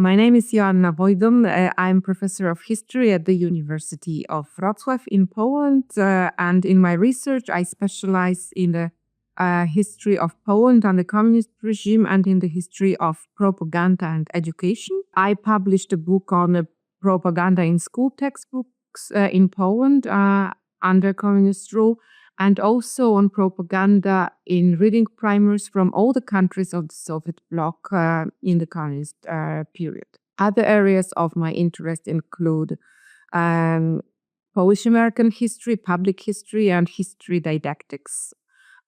My name is Joanna Wojdon. I'm professor of history at the University of Wrocław in Poland. And in my research, I specialize in the history of Poland under the communist regime and in the history of propaganda and education. I published a book on propaganda in school textbooks in Poland under communist rule, and also on propaganda in reading primers from all the countries of the Soviet bloc in the communist period. Other areas of my interest include Polish-American history, public history, and history didactics.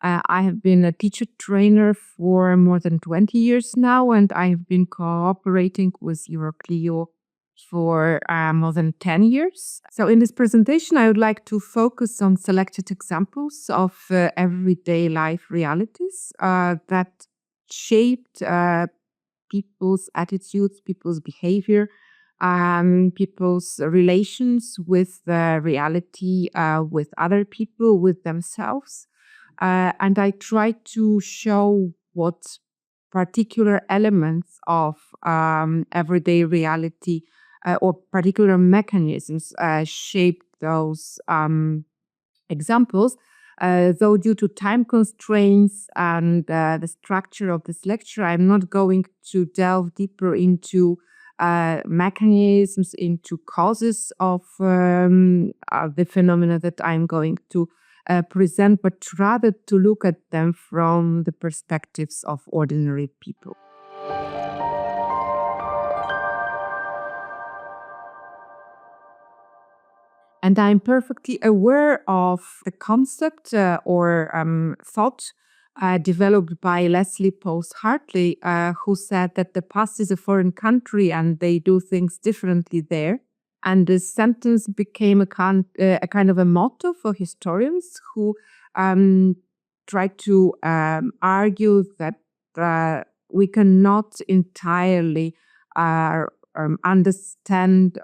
I have been a teacher trainer for more than 20 years now, and I have been cooperating with EuroClio for more than 10 years. So in this presentation, I would like to focus on selected examples of everyday life realities that shaped people's attitudes, people's behavior, people's relations with reality, with other people, with themselves. And I try to show what particular elements of everyday reality or particular mechanisms shape those examples. Though due to time constraints and the structure of this lecture, I'm not going to delve deeper into mechanisms, into causes of the phenomena that I'm going to present, but rather to look at them from the perspectives of ordinary people. And I'm perfectly aware of the concept or thought developed by Leslie Post Hartley, who said that the past is a foreign country and they do things differently there. And this sentence became a kind of a motto for historians who try to argue that we cannot entirely understand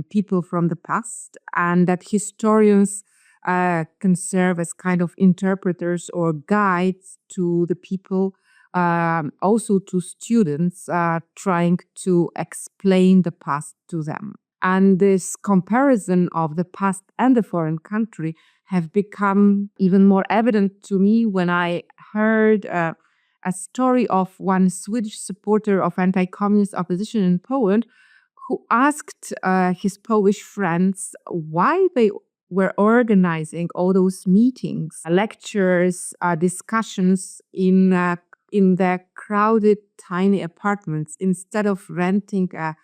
people from the past, and that historians can serve as kind of interpreters or guides to the people, also to students trying to explain the past to them. And this comparison of the past and the foreign country have become even more evident to me when I heard a story of one Swedish supporter of anti-communist opposition in Poland who asked his Polish friends why they were organizing all those meetings, lectures, discussions in their crowded, tiny apartments instead of renting a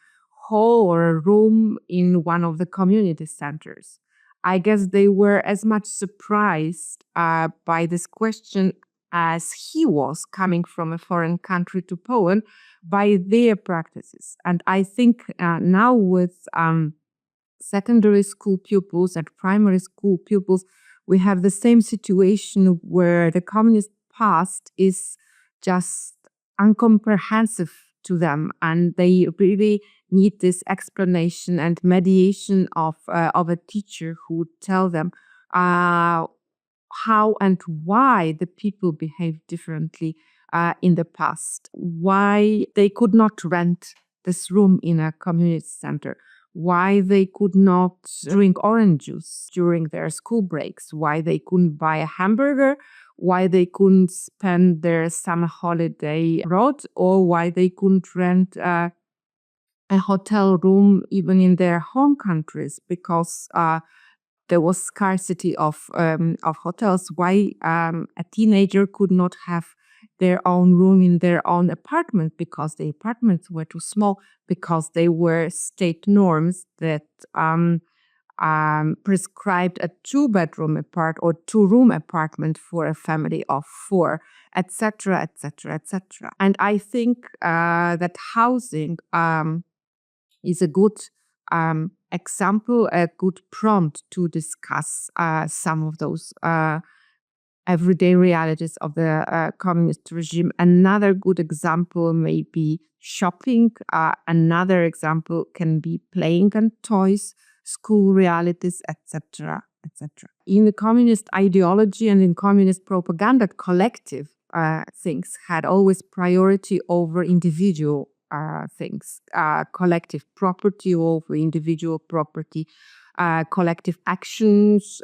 hall or a room in one of the community centers. I guess they were as much surprised by this question as he was, coming from a foreign country to Poland, by their practices. And I think now with secondary school pupils and primary school pupils, we have the same situation where the communist past is just incomprehensive to them, and they really need this explanation and mediation of a teacher who would tell them how and why the people behaved differently in the past, why they could not rent this room in a community center, why they could not drink orange juice during their school breaks, why they couldn't buy a hamburger, why they couldn't spend their summer holiday abroad, or why they couldn't rent a hotel room even in their home countries because there was scarcity of hotels. Why a teenager could not have their own room in their own apartment because the apartments were too small, because they were state norms that prescribed a two-bedroom or two-room apartment for a family of four, etc., etc., etc. And I think that housing is a good example, a good prompt to discuss some of those everyday realities of the communist regime. Another good example may be shopping. Another example can be playing and toys, school realities, etc., etc. In the communist ideology and in communist propaganda, collective things had always priority over individual things: collective property over individual property, collective actions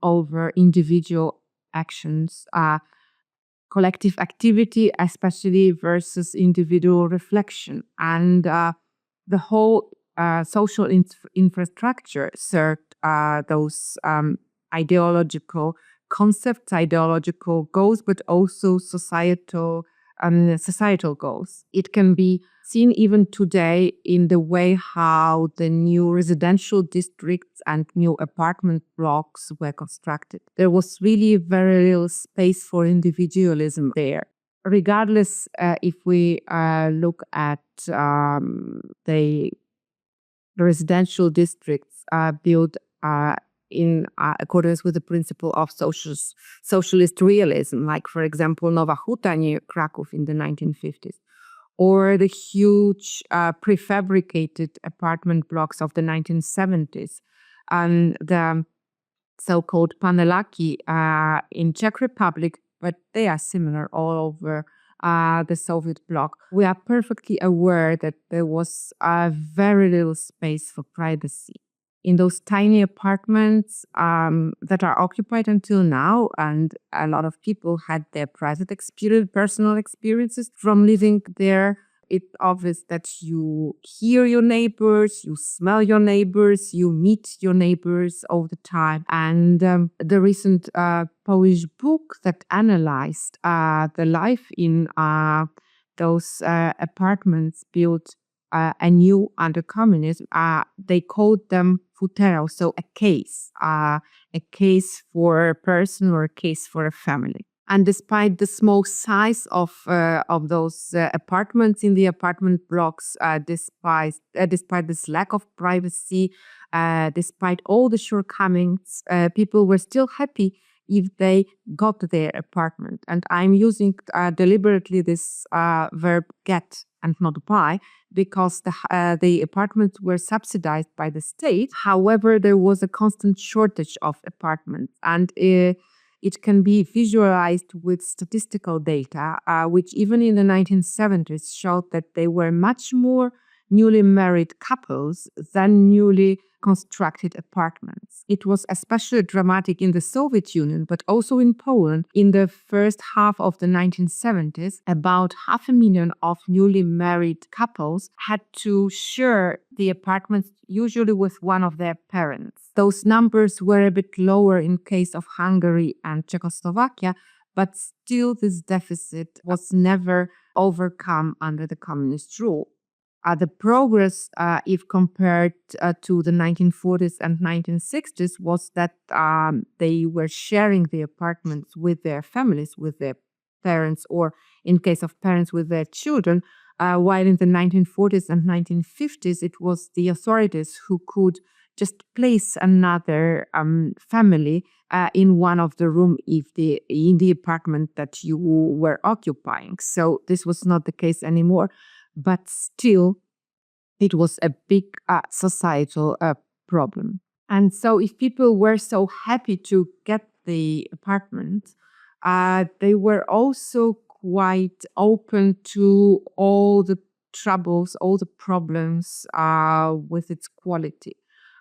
over individual actions, collective activity, especially versus individual reflection. And the whole social infrastructure served those ideological concepts, ideological goals, but also societal goals. It can be seen even today in the way how the new residential districts and new apartment blocks were constructed. There was really very little space for individualism there. Regardless, if we look at the residential districts built in accordance with the principle of socialist realism, like, for example, Nowa Huta near Krakow in the 1950s, or the huge prefabricated apartment blocks of the 1970s, and the so-called panelaki in Czech Republic, but they are similar all over the Soviet bloc. We are perfectly aware that there was very little space for privacy in those tiny apartments that are occupied until now, and a lot of people had their personal experiences from living there. It's obvious that you hear your neighbors, you smell your neighbors, you meet your neighbors all the time. And the recent Polish book that analyzed the life in those apartments built anew under communism, they called them futerał, so a case for a person or a case for a family. And despite the small size of those apartments in the apartment blocks, despite this lack of privacy, despite all the shortcomings, people were still happy if they got their apartment. And I'm using deliberately this verb get and not buy, because the apartments were subsidized by the state. However, there was a constant shortage of apartments, and it can be visualized with statistical data, which even in the 1970s showed that there were much more newly married couples than newly constructed apartments. It was especially dramatic in the Soviet Union, but also in Poland. In the first half of the 1970s, about 500,000 of newly married couples had to share the apartments, usually with one of their parents. Those numbers were a bit lower in case of Hungary and Czechoslovakia, but still this deficit was never overcome under the communist rule. The progress, if compared to the 1940s and 1960s, was that they were sharing the apartments with their families, with their parents, or in case of parents, with their children, while in the 1940s and 1950s, it was the authorities who could just place another family in one of the rooms in the apartment that you were occupying. So this was not the case anymore. But still, it was a big societal problem. And so if people were so happy to get the apartment, they were also quite open to all the troubles, all the problems with its quality.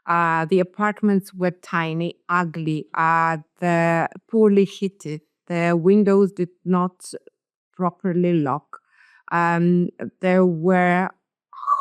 The apartments were tiny, ugly, the poorly heated, the windows did not properly lock. There were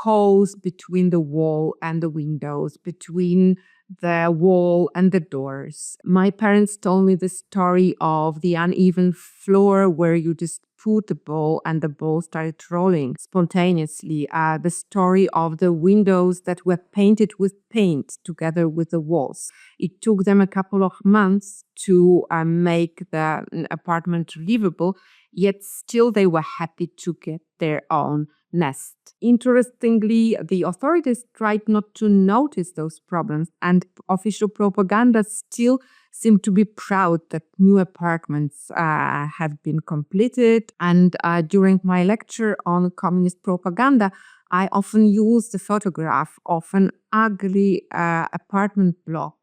holes between the wall and the windows, between the wall and the doors. My parents told me the story of the uneven floor where you just put the ball and the ball started rolling spontaneously. The story of the windows that were painted with paint together with the walls. It took them a couple of months to make the apartment livable, yet still they were happy to get their own nest. Interestingly, the authorities tried not to notice those problems, and official propaganda still seemed to be proud that new apartments have been completed. And during my lecture on communist propaganda, I often use the photograph of an ugly apartment block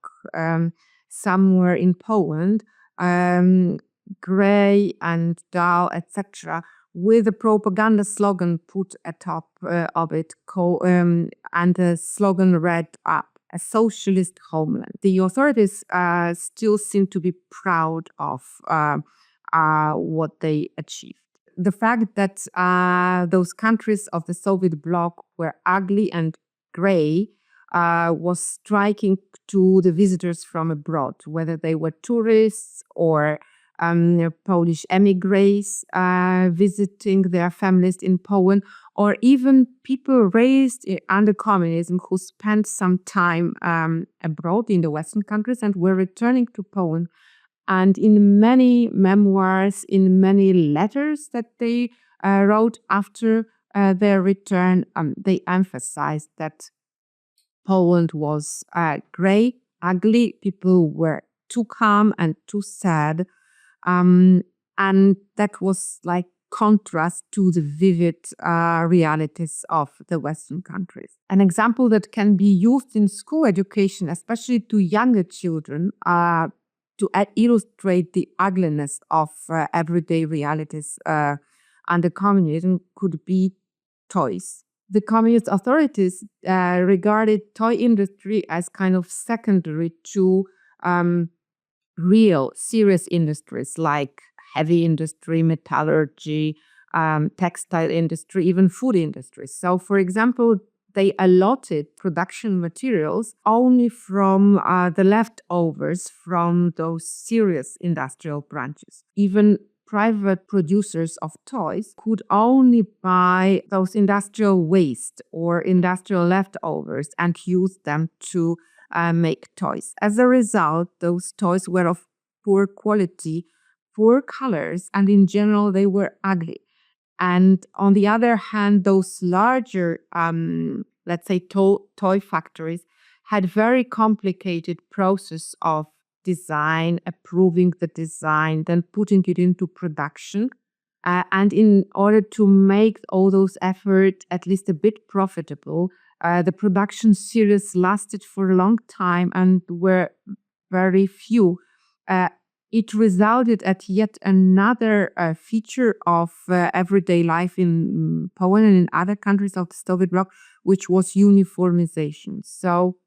somewhere in Poland, gray and dull, etc., with a propaganda slogan put atop of it, and the slogan read up, "A socialist homeland." The authorities still seem to be proud of what they achieved. The fact that those countries of the Soviet bloc were ugly and gray was striking to the visitors from abroad, whether they were tourists or Polish emigres visiting their families in Poland, or even people raised under communism who spent some time abroad in the Western countries and were returning to Poland. And in many memoirs, in many letters that they wrote after their return, they emphasized that Poland was gray, ugly. People were too calm and too sad. And that was like contrast to the vivid realities of the Western countries. An example that can be used in school education, especially to younger children, to illustrate the ugliness of everyday realities under communism could be toys. The communist authorities regarded toy industry as kind of secondary to real, serious industries like heavy industry, metallurgy, textile industry, even food industry. So, for example, they allotted production materials only from the leftovers from those serious industrial branches. Even private producers of toys could only buy those industrial waste or industrial leftovers and use them to make toys. As a result, those toys were of poor quality, poor colors, and in general, they were ugly. And on the other hand, those larger, let's say, toy factories had very complicated process of design, approving the design, then putting it into production. And in order to make all those efforts at least a bit profitable, the production series lasted for a long time and were very few. It resulted at yet another feature of everyday life in Poland and in other countries of the Soviet bloc, which was uniformization. So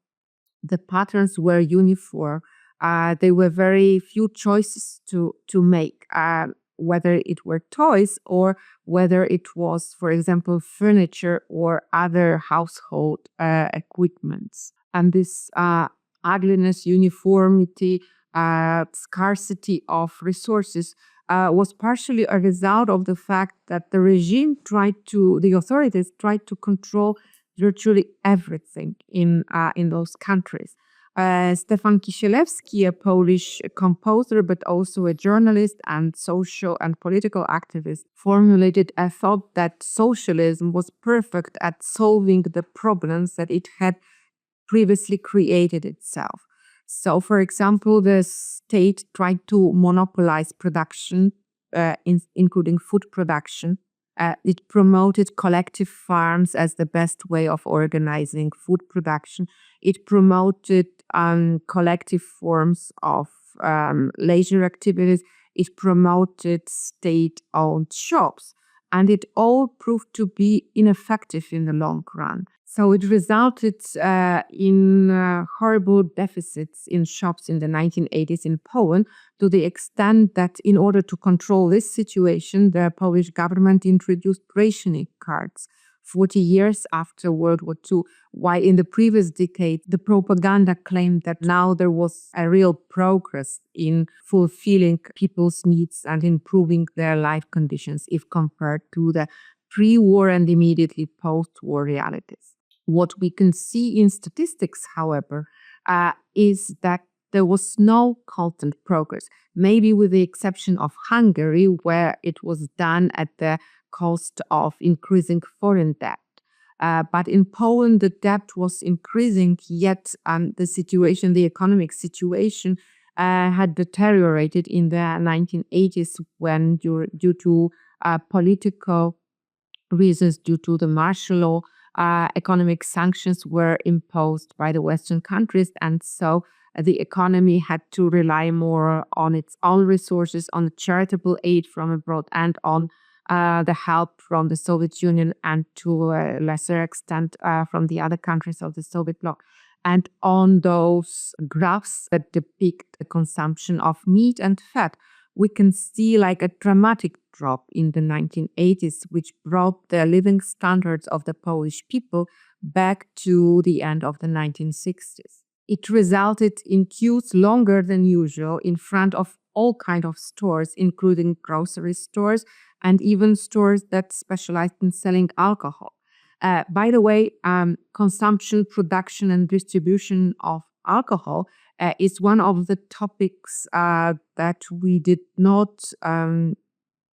the patterns were uniform. There were very few choices to make, whether it were toys or whether it was, for example, furniture or other household equipments. And this ugliness, uniformity, scarcity of resources was partially a result of the fact that the authorities tried to control virtually everything in those countries. Stefan Kisielewski, a Polish composer, but also a journalist and social and political activist, formulated a thought that socialism was perfect at solving the problems that it had previously created itself. So, for example, the state tried to monopolize production, including food production. It promoted collective farms as the best way of organizing food production. It promoted collective forms of leisure activities. It promoted state-owned shops. And it all proved to be ineffective in the long run. So it resulted in horrible deficits in shops in the 1980s in Poland, to the extent that in order to control this situation, the Polish government introduced rationing cards 40 years after World War II, while in the previous decade, the propaganda claimed that now there was a real progress in fulfilling people's needs and improving their life conditions if compared to the pre-war and immediately post-war realities. What we can see in statistics, however, is that there was no constant progress, maybe with the exception of Hungary, where it was done at the cost of increasing foreign debt. But in Poland, the debt was increasing, yet the economic situation had deteriorated in the 1980s when, due to political reasons, due to the martial law, economic sanctions were imposed by the Western countries, and so the economy had to rely more on its own resources, on charitable aid from abroad, and on the help from the Soviet Union and to a lesser extent from the other countries of the Soviet bloc. And on those graphs that depict the consumption of meat and fat, we can see like a dramatic drop in the 1980s, which brought the living standards of the Polish people back to the end of the 1960s. It resulted in queues longer than usual in front of all kinds of stores, including grocery stores and even stores that specialized in selling alcohol. By the way, consumption, production, and distribution of alcohol is one of the topics that we did not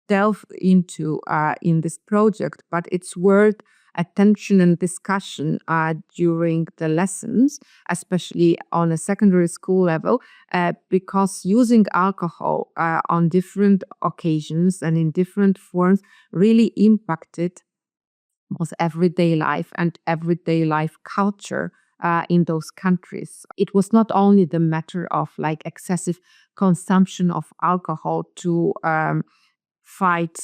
delve into in this project, but it's worth attention and discussion during the lessons, especially on a secondary school level, because using alcohol on different occasions and in different forms really impacted both everyday life and everyday life culture in those countries. It was not only the matter of like excessive consumption of alcohol to fight,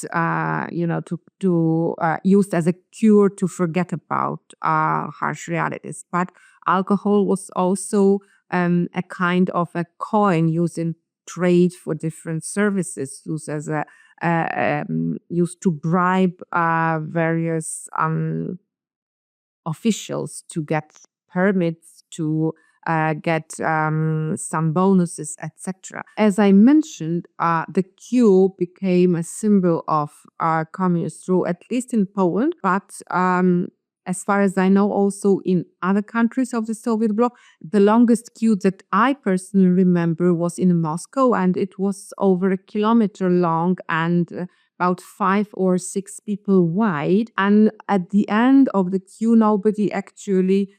to used as a cure to forget about harsh realities. But alcohol was also a kind of a coin used in trade for different services, used as a used to bribe various officials to get permits, to get some bonuses, etc. As I mentioned, the queue became a symbol of communist rule, at least in Poland, but as far as I know, also in other countries of the Soviet bloc. The longest queue that I personally remember was in Moscow, and it was over a kilometer long and about 5 or 6 people wide. And at the end of the queue, nobody actually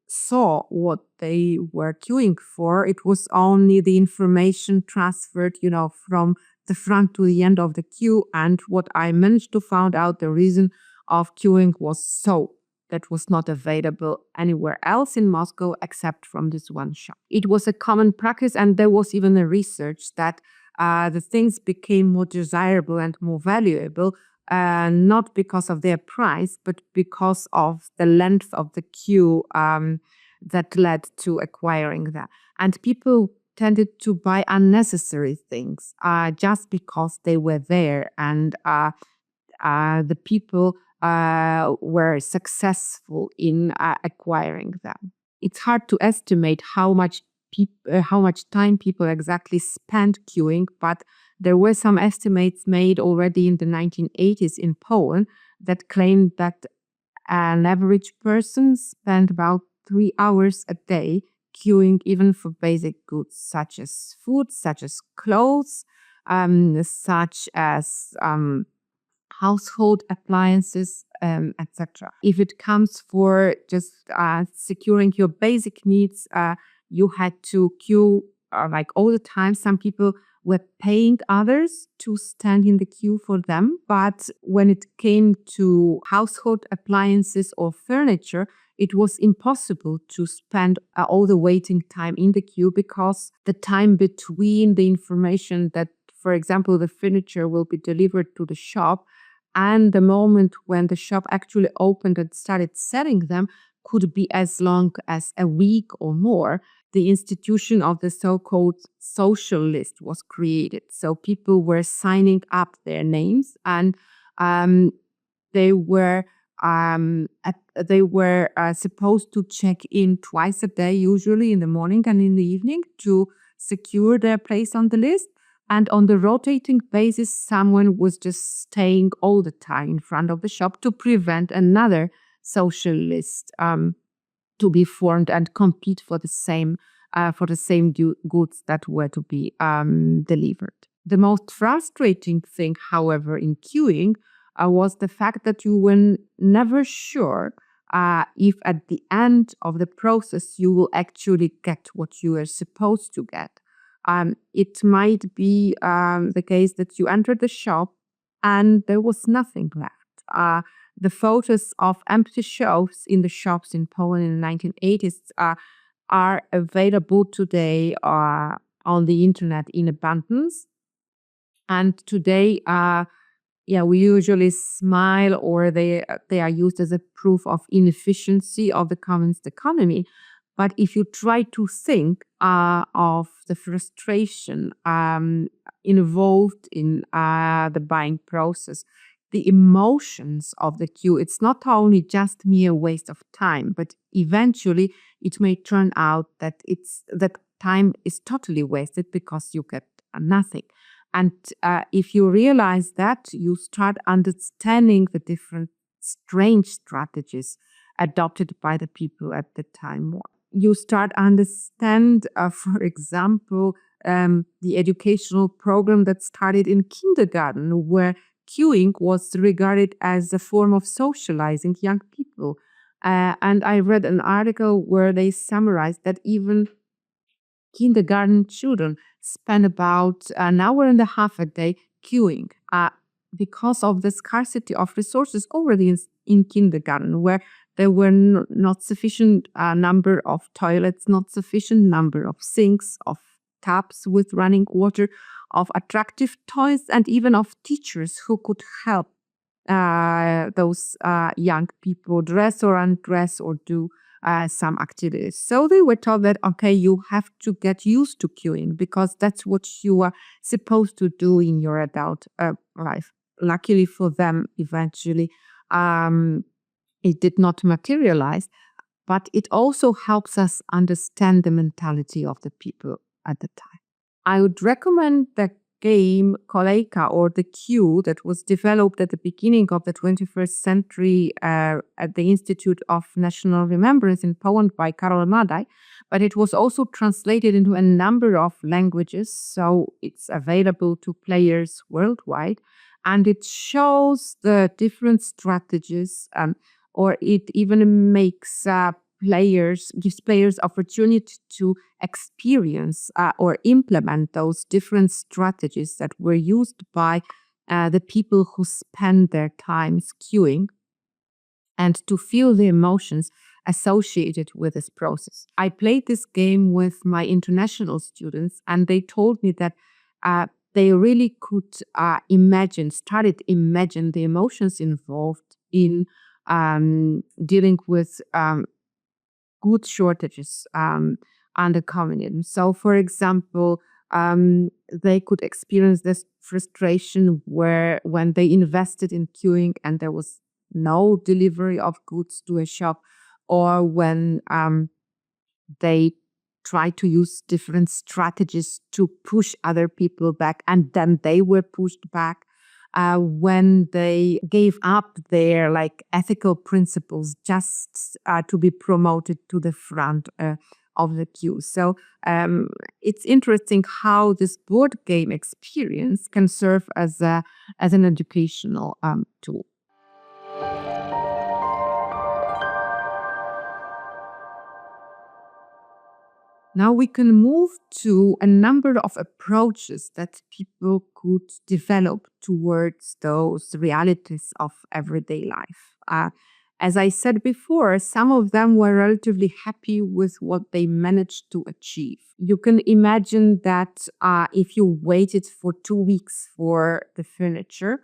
saw what they were queuing for. It was only the information transferred, from the front to the end of the queue. And what I managed to find out, the reason of queuing was soap that was not available anywhere else in Moscow except from this one shop. It was a common practice, and there was even a research that the things became more desirable and more valuable, not because of their price, but because of the length of the queue that led to acquiring them. And people tended to buy unnecessary things just because they were there, and the people were successful in acquiring them. It's hard to estimate how much time people exactly spent queuing, but there were some estimates made already in the 1980s in Poland that claimed that an average person spent about 3 hours a day queuing, even for basic goods such as food, such as clothes, such as household appliances, etc. If it comes for just securing your basic needs, you had to queue like all the time. Some people were paying others to stand in the queue for them. But when it came to household appliances or furniture, it was impossible to spend all the waiting time in the queue, because the time between the information that, for example, the furniture will be delivered to the shop and the moment when the shop actually opened and started selling them could be as long as a week or more. The institution of the so-called social list was created. So people were signing up their names, and they were supposed to check in twice a day, usually in the morning and in the evening, to secure their place on the list. And on the rotating basis, someone was just staying all the time in front of the shop to prevent another social list to be formed and compete for the same goods that were to be delivered. The most frustrating thing, however, in queuing was the fact that you were never sure if at the end of the process you will actually get what you are supposed to get. It might be the case that you entered the shop and there was nothing left. The photos of empty shelves in the shops in Poland in the 1980s are available today on the internet in abundance. And today, Yeah, we usually smile, or they are used as a proof of inefficiency of the communist economy. But if you try to think of the frustration involved in the buying process, the emotions of the queue, it's not only just mere waste of time, but eventually it may turn out that that time is totally wasted because you get nothing. And if you realize that, you start understanding the different strange strategies adopted by the people at the time. You start understand, for example, the educational program that started in kindergarten, where queuing was regarded as a form of socializing young people. And I read an article where they summarized that even kindergarten children spend about an hour and a half a day queuing because of the scarcity of resources already in kindergarten, where there were not sufficient number of toilets, not sufficient number of sinks, of taps with running water, of attractive toys, and even of teachers who could help those young people dress or undress or do some activities. So they were told that, okay, you have to get used to queuing because that's what you are supposed to do in your adult life. Luckily for them, eventually, it did not materialize, but it also helps us understand the mentality of the people at the time. I would recommend the game Kolejka, or the queue, that was developed at the beginning of the 21st century at the Institute of National Remembrance in Poland by Karol Madaj, but it was also translated into a number of languages, so it's available to players worldwide, and it shows the different strategies, or it even gives players opportunity to experience or implement those different strategies that were used by the people who spend their time queuing, and to feel the emotions associated with this process. I played this game with my international students, and they told me that they really could started imagine the emotions involved in dealing with good shortages under communism. So, for example, they could experience this frustration when they invested in queuing and there was no delivery of goods to a shop, or when they try to use different strategies to push other people back and then they were pushed back. When they gave up their ethical principles just to be promoted to the front of the queue. So it's interesting how this board game experience can serve as an educational tool. Now we can move to a number of approaches that people could develop towards those realities of everyday life. As I said before, some of them were relatively happy with what they managed to achieve. You can imagine that if you waited for 2 weeks for the furniture,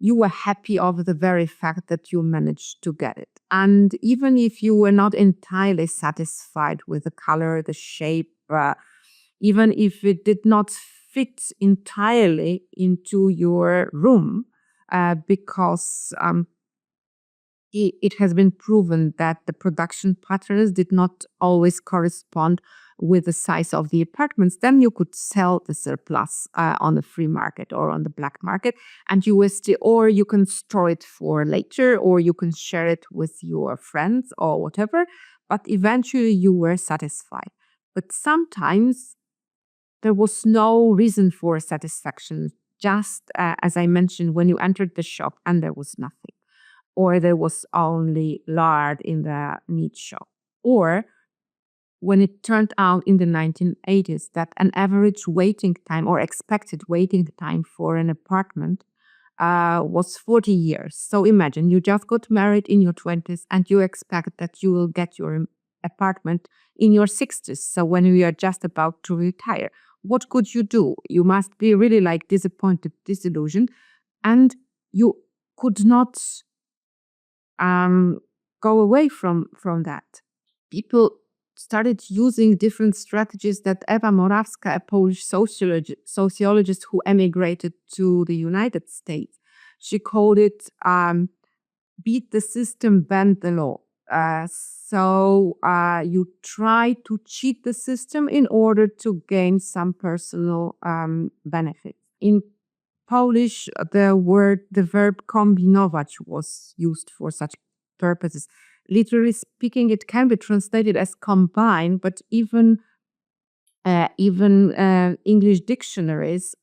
you were happy of the very fact that you managed to get it. And even if you were not entirely satisfied with the color, the shape, even if it did not fit entirely into your room, because it has been proven that the production patterns did not always correspond with the size of the apartments, then you could sell the surplus on the free market or on the black market, and or you can store it for later, or you can share it with your friends or whatever, but eventually you were satisfied. But sometimes there was no reason for satisfaction, just as I mentioned, when you entered the shop and there was nothing, or there was only lard in the meat shop, or when it turned out in the 1980s that an average waiting time or expected waiting time for an apartment was 40 years. So imagine you just got married in your 20s and you expect that you will get your apartment in your 60s. So when you are just about to retire, what could you do? You must be really disappointed, disillusioned. And you could not go away from that. People started using different strategies that Ewa Morawska, a Polish sociologist who emigrated to the United States, she called it beat the system, bend the law. So you try to cheat the system in order to gain some personal benefit. In Polish, the verb kombinować was used for such purposes. Literally speaking, it can be translated as combine, but even English dictionaries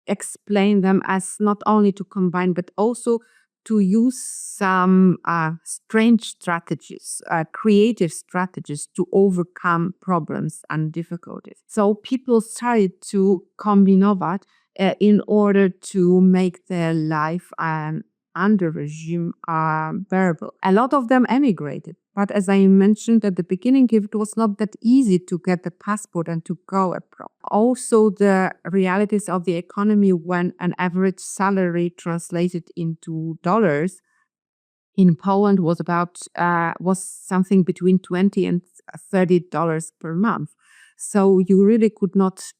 explain them as not only to combine, but also to use some strange strategies, creative strategies to overcome problems and difficulties. So people started to kombinować in order to make their life under regime bearable. A lot of them emigrated. But as I mentioned at the beginning, it was not that easy to get the passport and to go abroad. Also, the realities of the economy when an average salary translated into dollars in Poland was something between $20 and $30 per month. So you really could not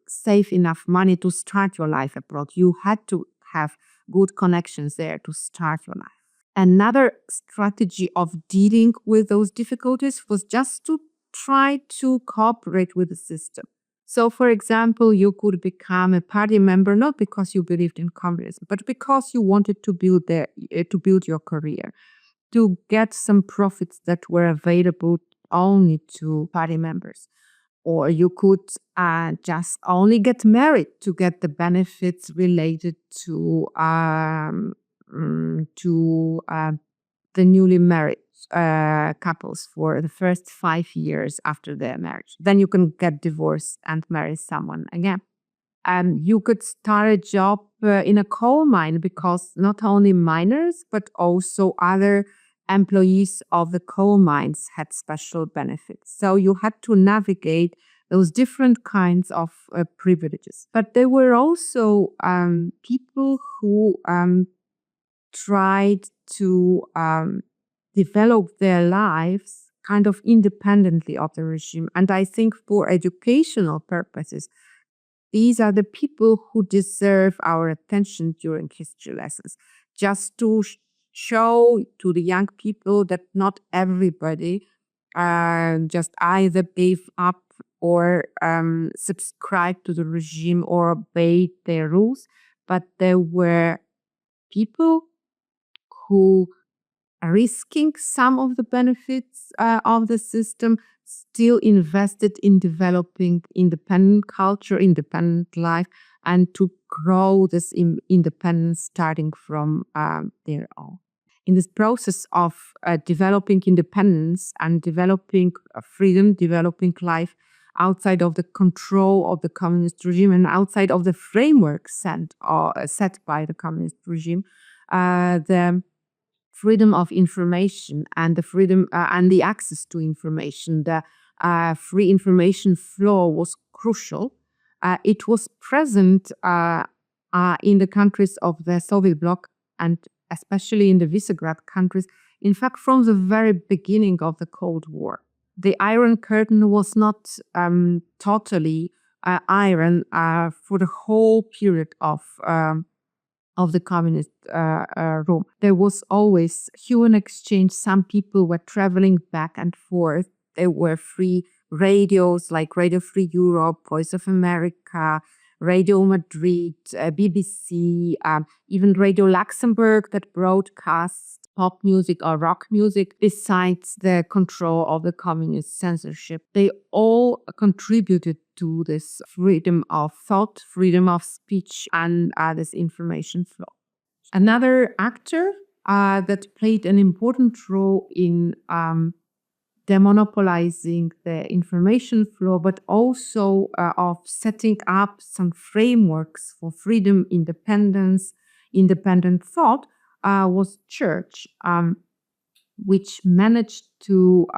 save enough money to start your life abroad. You had to have good connections there to start your life. Another strategy of dealing with those difficulties was just to try to cooperate with the system. So, for example, you could become a party member not because you believed in communism, but because you wanted to build your career, to get some profits that were available only to party members. Or you could just only get married to get the benefits related to the newly married couples for the first 5 years after their marriage. Then you can get divorced and marry someone again. You could start a job in a coal mine because not only miners, but also other employees of the coal mines had special benefits. So you had to navigate those different kinds of privileges. But there were also people who tried to develop their lives kind of independently of the regime. And I think for educational purposes, these are the people who deserve our attention during history lessons, just to show to the young people that not everybody just either gave up or subscribed to the regime or obeyed their rules, but there were people who are risking some of the benefits of the system, still invested in developing independent culture, independent life, and to grow this independence starting from their own. In this process of developing independence and developing freedom, developing life outside of the control of the communist regime and outside of the framework set by the communist regime, the freedom of information and the freedom and the access to information, the free information flow was crucial. It was present in the countries of the Soviet bloc and especially in the Visegrad countries, in fact, from the very beginning of the Cold War. The Iron Curtain was not totally iron for the whole period of the communist Rome. There was always human exchange. Some people were traveling back and forth. There were free radios like Radio Free Europe, Voice of America, Radio Madrid, BBC, even Radio Luxembourg that broadcasts pop music or rock music, besides the control of the communist censorship. They all contributed to this freedom of thought, freedom of speech, and this information flow. Another actor that played an important role in demonopolizing the information flow, but also of setting up some frameworks for freedom, independence, independent thought, was church, which managed to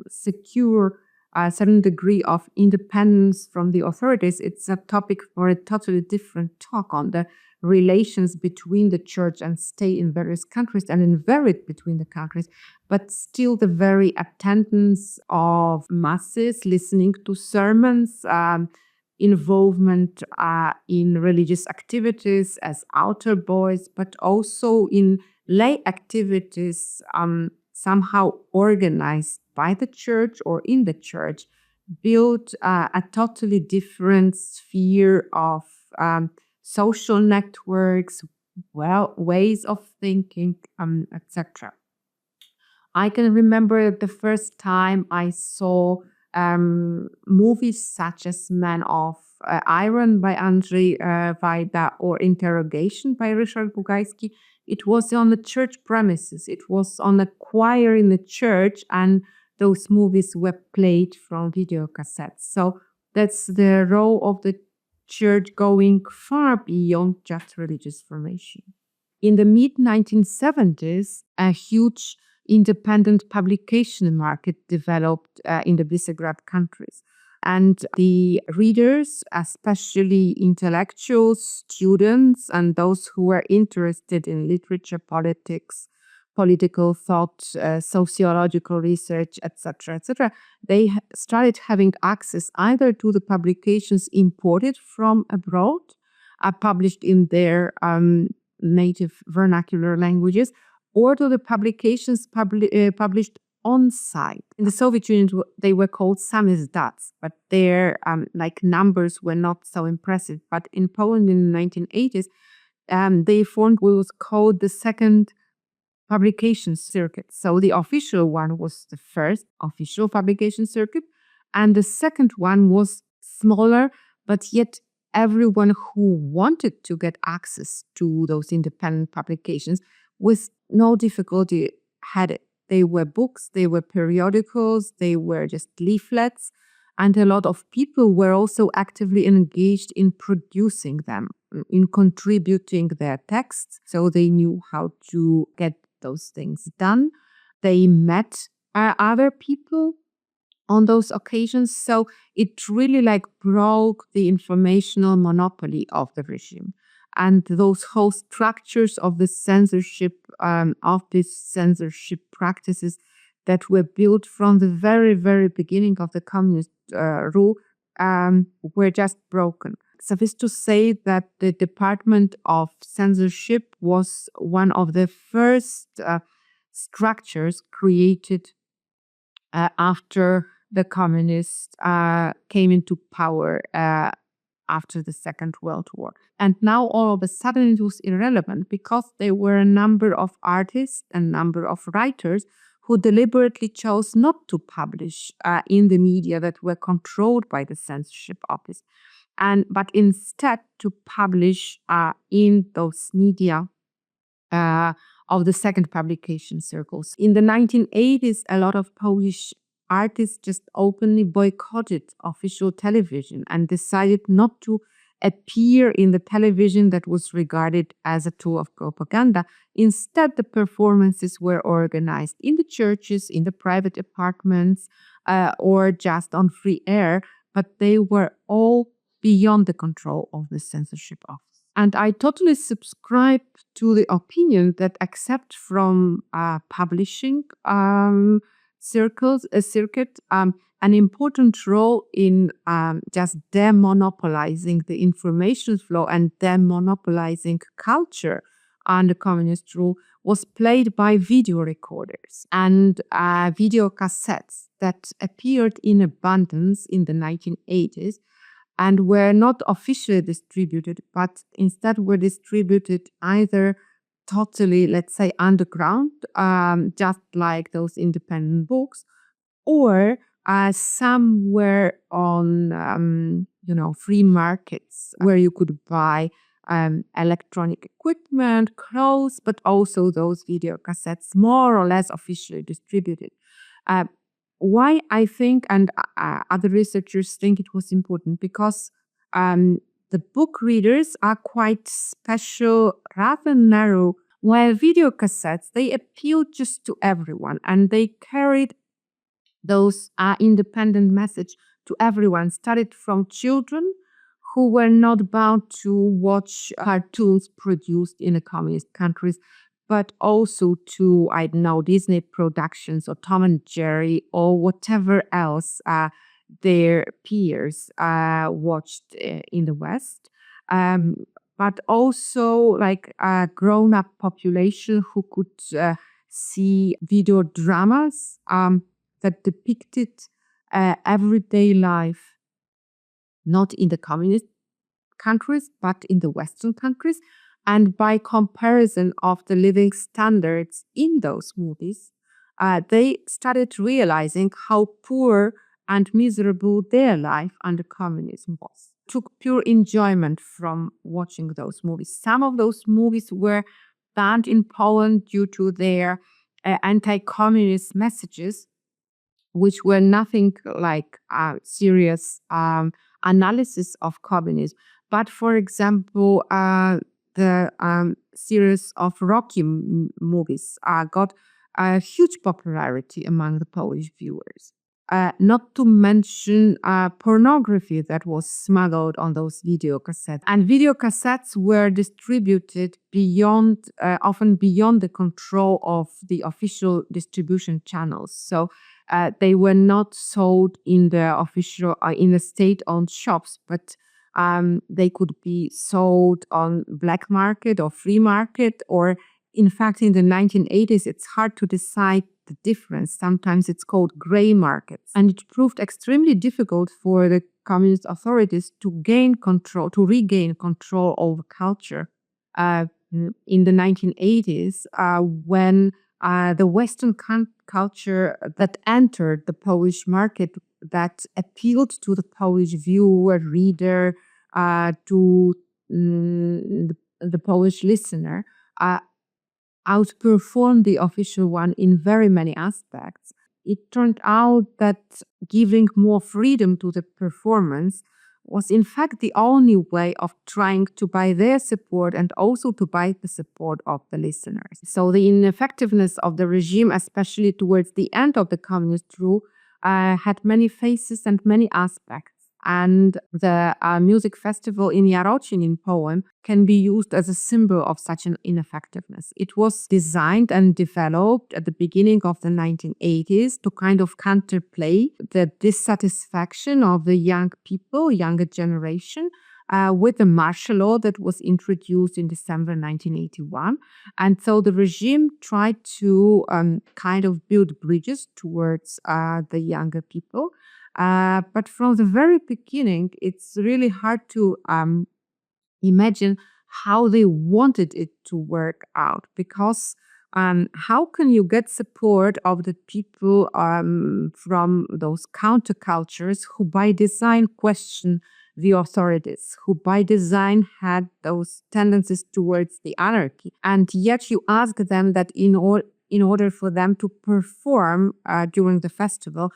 secure a certain degree of independence from the authorities, it's a topic for a totally different talk on the relations between the church and state in various countries and in varied between the countries. But still, the very attendance of masses listening to sermons, involvement in religious activities as altar boys, but also in lay activities somehow organized by the church or in the church, built a totally different sphere of social networks, ways of thinking, etc. I can remember the first time I saw movies such as Man of Iron by Andrzej Wajda or Interrogation by Ryszard Bugajski. It was on the church premises. It was on a choir in the church, and those movies were played from video cassettes. So that's the role of the church going far beyond just religious formation. In the mid-1970s, a huge independent publication market developed in the Visegrad countries. And the readers, especially intellectuals, students, and those who were interested in literature, politics, political thought, sociological research, etc., they started having access either to the publications imported from abroad, published in their native vernacular languages, or to the publications published on site. In the Soviet Union, they were called samizdats, but their numbers were not so impressive. But in Poland in the 1980s, they formed what was called the second publication circuit. So the official one was the first official publication circuit, and the second one was smaller, but yet everyone who wanted to get access to those independent publications with no difficulty had it. They were books, they were periodicals, they were just leaflets, and a lot of people were also actively engaged in producing them, in contributing their texts, so they knew how to get those things done. They met other people on those occasions, so it really broke the informational monopoly of the regime. And those whole structures of the censorship, of these censorship practices that were built from the very, very beginning of the communist rule were just broken. Suffice to say that the Department of Censorship was one of the first structures created after the communists came into power after the Second World War. And now all of a sudden it was irrelevant because there were a number of artists and number of writers who deliberately chose not to publish in the media that were controlled by the censorship office, but instead to publish in those media of the second publication circles. In the 1980s, a lot of Polish artists just openly boycotted official television and decided not to appear in the television that was regarded as a tool of propaganda. Instead, the performances were organized in the churches, in the private apartments, or just on free air, but they were all beyond the control of the censorship office. And I totally subscribe to the opinion that except from publishing circuit, an important role in just demonopolizing the information flow and demonopolizing culture under communist rule was played by video recorders and video cassettes that appeared in abundance in the 1980s and were not officially distributed, but instead were distributed either totally, let's say, underground, just like those independent books, or somewhere on, free markets where you could buy electronic equipment, clothes, but also those video cassettes more or less officially distributed. Why I think, and other researchers think it was important, because the book readers are quite special, rather narrow, while video cassettes, they appealed just to everyone, and they carried those independent message to everyone started from children who were not bound to watch cartoons produced in the communist countries, but also to, I don't know, Disney productions or Tom and Jerry or whatever else their peers watched in the West. Um, but also like a grown-up population who could see video dramas that depicted everyday life, not in the communist countries, but in the Western countries. And by comparison of the living standards in those movies, they started realizing how poor and miserable their life under communism was. Took pure enjoyment from watching those movies. Some of those movies were banned in Poland due to their anti-communist messages, which were nothing like serious analysis of communism. But for example, the series of Rocky movies got a huge popularity among the Polish viewers. Not to mention pornography that was smuggled on those video cassettes. And video cassettes were distributed beyond, often beyond the control of the official distribution channels. So they were not sold in the official, in the state-owned shops, but they could be sold on black market or free market, or in fact, in the 1980s, it's hard to decide the difference. Sometimes it's called gray markets. And it proved extremely difficult for the communist authorities to gain control, to regain control over culture in the 1980s when the Western culture that entered the Polish market, that appealed to the Polish viewer, reader, to the Polish listener, outperformed the official one in very many aspects. It turned out that giving more freedom to the performance was in fact the only way of trying to buy their support and also to buy the support of the listeners. So the ineffectiveness of the regime, especially towards the end of the communist rule, had many faces and many aspects. And the music festival in Jarocin in Poland can be used as a symbol of such an ineffectiveness. It was designed and developed at the beginning of the 1980s to kind of counterplay the dissatisfaction of the young people, younger generation, with the martial law that was introduced in December 1981. And so the regime tried to kind of build bridges towards the younger people. But from the very beginning, it's really hard to imagine how they wanted it to work out, because how can you get support of the people from those countercultures who by design question the authorities, who by design had those tendencies towards the anarchy, and yet you ask them that in order for them to perform during the festival,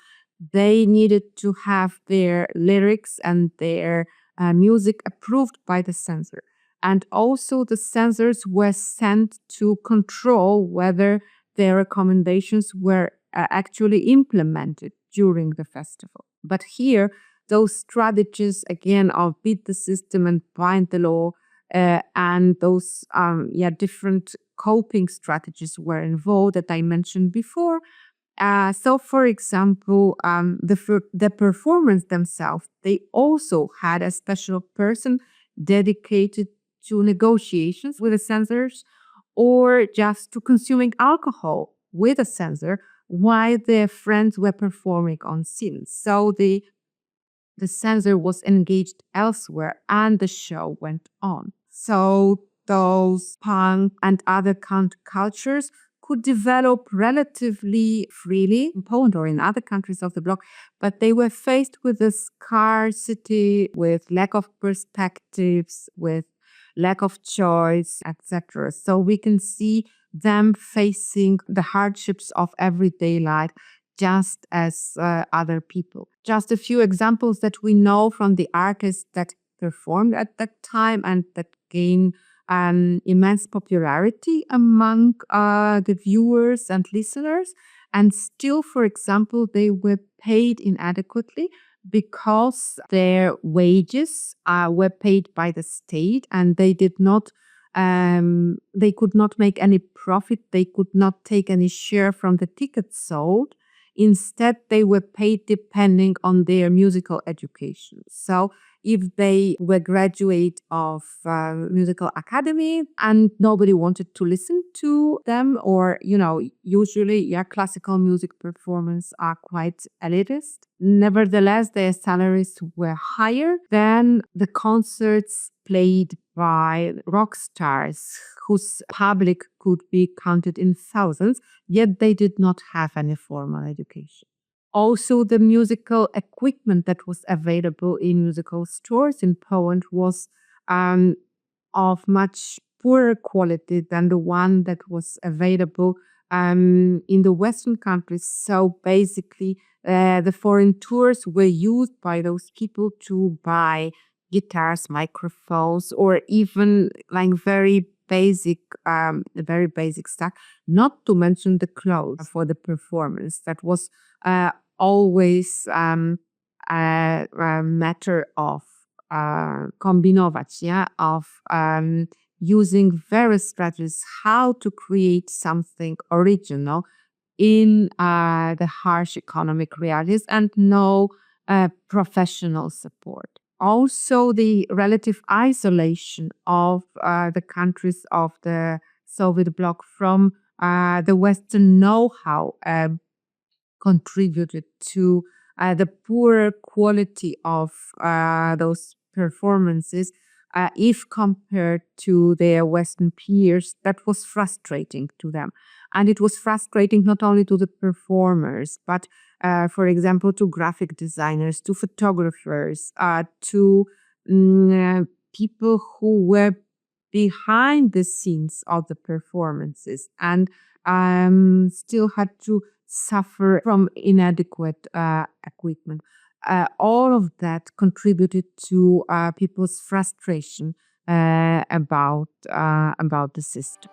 they needed to have their lyrics and their music approved by the censor. And also the censors were sent to control whether their recommendations were actually implemented during the festival. But here, those strategies, again, of beat the system and bind the law, and those different coping strategies were involved that I mentioned before. So, for example, the performers themselves, they also had a special person dedicated to negotiations with the censors, or just to consuming alcohol with a censor while their friends were performing on scene. So the censor was engaged elsewhere and the show went on. So those punk and other countercultures could develop relatively freely in Poland or in other countries of the bloc, but they were faced with a scarcity, with lack of perspectives, with lack of choice, etc. So we can see them facing the hardships of everyday life just as other people. Just a few examples that we know from the artists that performed at that time and that gained immense popularity among the viewers and listeners. And still, for example, they were paid inadequately because their wages were paid by the state, and they did not they could not make any profit. They could not take any share from the tickets sold. Instead, they were paid depending on their musical education. So if they were graduate of musical academy and nobody wanted to listen to them, or usually classical music performance are quite elitist, nevertheless their salaries were higher than the concerts played by rock stars whose public could be counted in thousands, yet they did not have any formal education. Also, the musical equipment that was available in musical stores in Poland was of much poorer quality than the one that was available in the Western countries. So basically, the foreign tours were used by those people to buy guitars, microphones, or even like very basic stuff. Not to mention the clothes for the performance. That was always a matter of kombinować, of using various strategies how to create something original in the harsh economic realities and no professional support. Also, the relative isolation of the countries of the Soviet bloc from the Western know-how contributed to the poor quality of those performances if compared to their Western peers. That was frustrating to them. And it was frustrating not only to the performers, but, for example, to graphic designers, to photographers, to people who were behind the scenes of the performances and still had to suffer from inadequate equipment. All of that contributed to people's frustration about the system.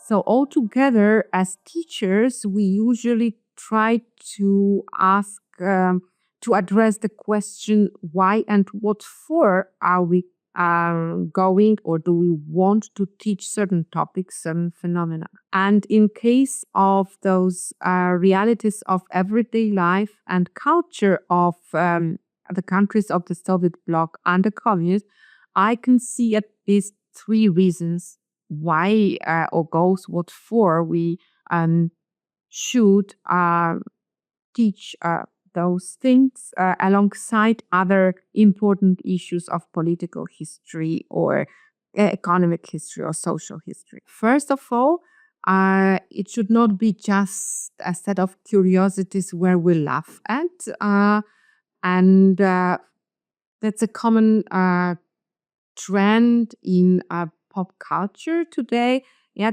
So altogether, as teachers, we usually try to ask to address the question why and what for are we going, or do we want to teach certain topics, certain phenomena. And in case of those realities of everyday life and culture of the countries of the Soviet bloc and the communists, I can see at least three reasons why or goals what for we should teach those things alongside other important issues of political history or economic history or social history. First of all, it should not be just a set of curiosities where we laugh at, and that's a common trend in pop culture today,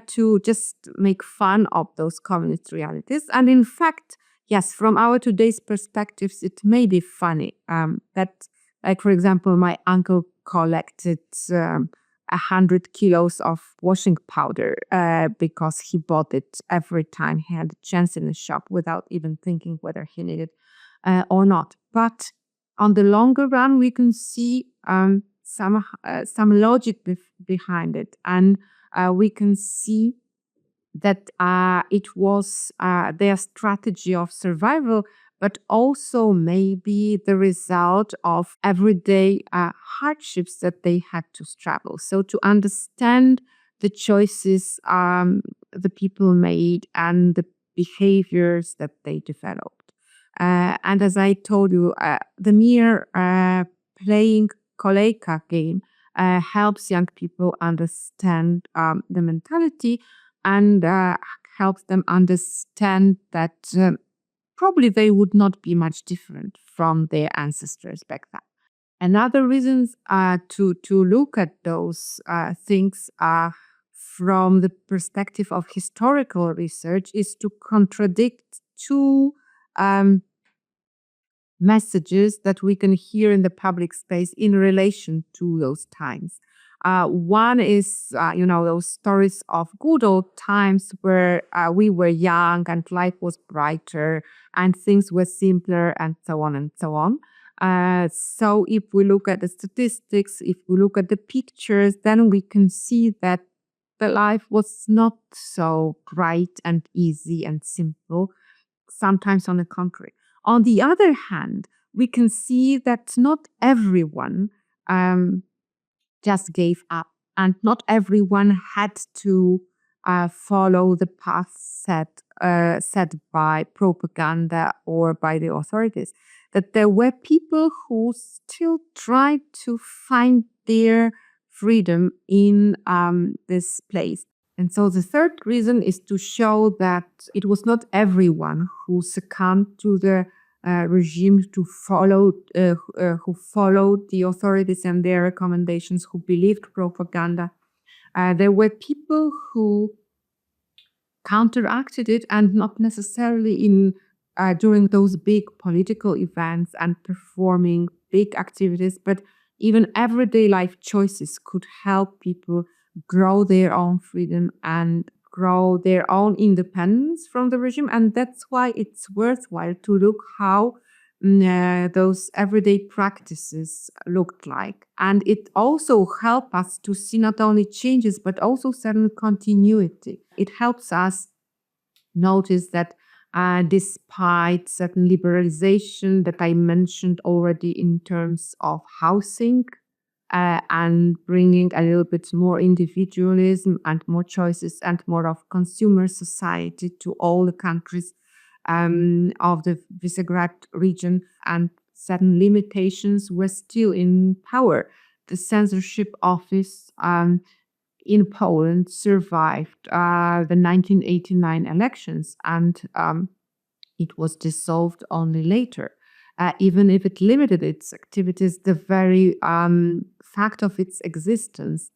to just make fun of those communist realities. And in fact, yes, from our today's perspectives, it may be funny that, like, for example, my uncle collected 100 kilos of washing powder because he bought it every time he had a chance in the shop without even thinking whether he needed or not. But on the longer run, we can see some logic behind it, and we can see that it was their strategy of survival, but also maybe the result of everyday hardships that they had to struggle. So to understand the choices the people made and the behaviors that they developed. And as I told you, the mere playing Kolejka game helps young people understand the mentality and helps them understand that probably they would not be much different from their ancestors back then. Another reasons to look at those things from the perspective of historical research is to contradict two messages that we can hear in the public space in relation to those times. One is, those stories of good old times where we were young and life was brighter and things were simpler and so on and so on. So if we look at the statistics, if we look at the pictures, then we can see that the life was not so bright and easy and simple, sometimes on the contrary. On the other hand, we can see that not everyone just gave up, and not everyone had to follow the path set by propaganda or by the authorities. That there were people who still tried to find their freedom in this place. And so the third reason is to show that it was not everyone who succumbed to the regime, who followed the authorities and their recommendations, who believed propaganda. There were people who counteracted it, and not necessarily during those big political events and performing big activities, but even everyday life choices could help people grow their own freedom and grow their own independence from the regime. And that's why it's worthwhile to look how those everyday practices looked like. And it also helps us to see not only changes, but also certain continuity. It helps us notice that despite certain liberalization that I mentioned already in terms of housing, and bringing a little bit more individualism and more choices and more of consumer society to all the countries of the Visegrad region, and certain limitations were still in power. The censorship office in Poland survived the 1989 elections, and it was dissolved only later. Even if it limited its activities, the very fact of its existence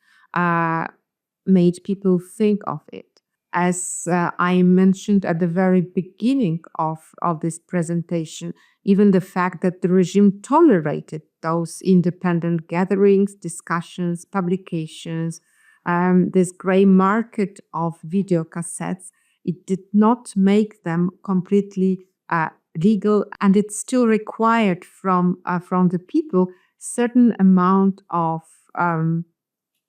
made people think of it. As I mentioned at the very beginning of this presentation, even the fact that the regime tolerated those independent gatherings, discussions, publications, this gray market of video cassettes, it did not make them completely legal, and it still required from the people certain amount of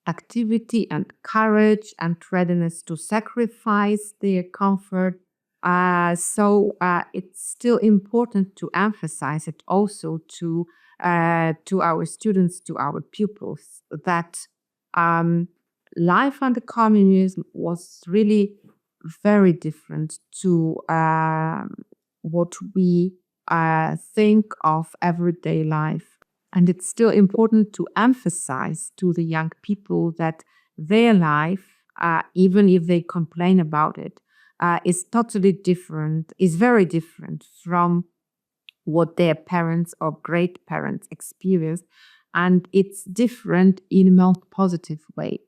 activity and courage and readiness to sacrifice their comfort. So it's still important to emphasize it also to our students, to our pupils, that life under communism was really very different to what we think of everyday life. And it's still important to emphasize to the young people that their life, even if they complain about it, is totally different, is very different from what their parents or great parents experienced. And it's different in a more positive way.